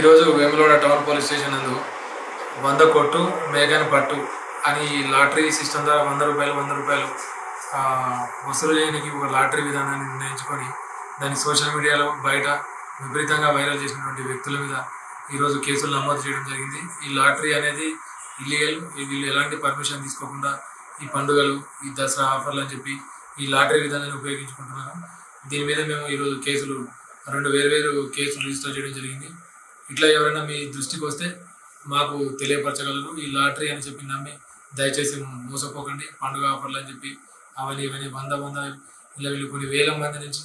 ఈరోజు Vemulawada town police station నందు 100 కొట్టు మేఘాని పట్టు అని లాటరీ సిస్టమ్ ద్వారా 100 రూపాయలు వసూలు చేయడానికి ఒక లాటరీ విధానాన్ని నిర్ణయించుకొని దాన్ని సోషల్ మీడియాలో బయట విపరీతంగా వైరల్ చేసినటువంటి వ్యక్తుల మీద ఈరోజు కేసులు నమోదు చేయడం జరిగింది. ఈ లాటరీ అనేది ఇల్లీగల్. వీళ్ళు ఎలాంటి పర్మిషన్ తీసుకోకుండా ఈ పండుగలు, ఈ దసరా ఆఫర్లు అని చెప్పి ఈ లాటరీ విధానాన్ని ఉపయోగించుకుంటున్నారు. దీని మీద మేము ఈరోజు కేసులు 2 వేరు కేసులు రిజిస్టర్ చేయడం జరిగింది. ఇట్లా ఎవరైనా మీ దృష్టికి వస్తే మాకు తెలియపరచగలరు. ఈ లాటరీ అని చెప్పి నమ్మి దయచేసి మోసపోకండి. పండుగ ఆఫర్లు అని చెప్పి అవన్నీ ఇవన్నీ 100 ఇలా వీళ్ళు కొన్ని వేల మంది నుంచి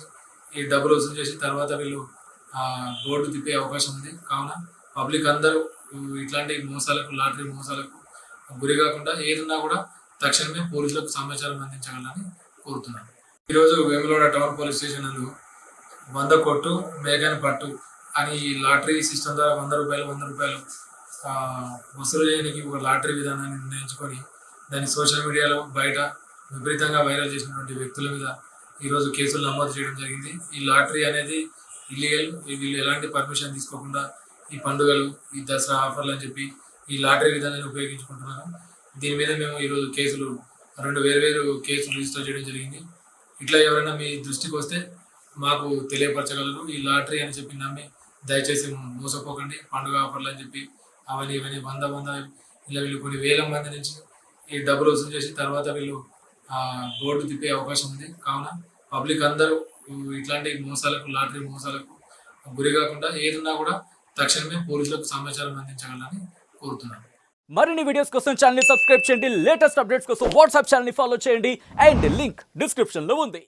ఈ డబ్బులు వసూలు చేసి తర్వాత వీళ్ళు బోర్డు తిప్పే అవకాశం ఉంది. కావున పబ్లిక్ అందరూ ఇట్లాంటి మోసాలకు, లాటరీ మోసాలకు గురి కాకుండా ఏదున్నా కూడా తక్షణమే పోలీసులకు సమాచారం అందించగలని కోరుతున్నాను. ఈరోజు వేములవాడ టౌన్ పోలీస్ స్టేషన్ నందు 100 కొట్టు మేఘాని పట్టు అని లాటరీ సిస్టమ్ ద్వారా 100 రూపాయలు వసూలు చేయడానికి ఒక లాటరీ విధానాన్ని నిర్ణయించుకొని దాన్ని సోషల్ మీడియాలో బయట విపరీతంగా వైరల్ చేసినటువంటి వ్యక్తుల మీద ఈరోజు కేసులు నమోదు చేయడం జరిగింది. ఈ లాటరీ అనేది ఇల్లీగల్. వీళ్ళు ఎలాంటి పర్మిషన్ తీసుకోకుండా ఈ పండుగలు, ఈ దసరా ఆఫర్లు అని చెప్పి ఈ లాటరీ విధానాన్ని ఉపయోగించుకుంటున్నారు. దీని మీద మేము ఈరోజు కేసులు 2 వేరు కేసులు రిజిస్టర్ చేయడం జరిగింది. ఇట్లా ఎవరైనా మీ దృష్టికి వస్తే మాకు తెలియపరచగలరు. ఈ లాటరీ అని చెప్పి నమ్మి దయచేసి మోసపోకండి. పండుగ ఆఫర్లు అని చెప్పి అవన్నీ ఇవన్నీ 100 ఇలా వీళ్ళు కొన్ని వేల మంది నుంచి ఈ డబ్బులు వసూలు చేసి తర్వాత వీళ్ళు బోర్డు తిప్పే అవకాశం ఉంది. కావున పబ్లిక్ అందరూ ఇట్లాంటి మోసాలకు, లాటరీ మోసాలకు గురి కాకుండా ఏదున్నా కూడా తక్షణమే పోలీసులకు సమాచారం అందించగలని కోరుతున్నాను. మరిన్ని వీడియోస్ కోసం ఛానల్ ని సబ్స్క్రైబ్ చేయండి. లేటెస్ట్ అప్డేట్స్ కోసం వాట్సాప్ ఛానల్ ని ఫాలో చేయండి. అండ్ లింక్ డిస్క్రిప్షన్ లో ఉంది.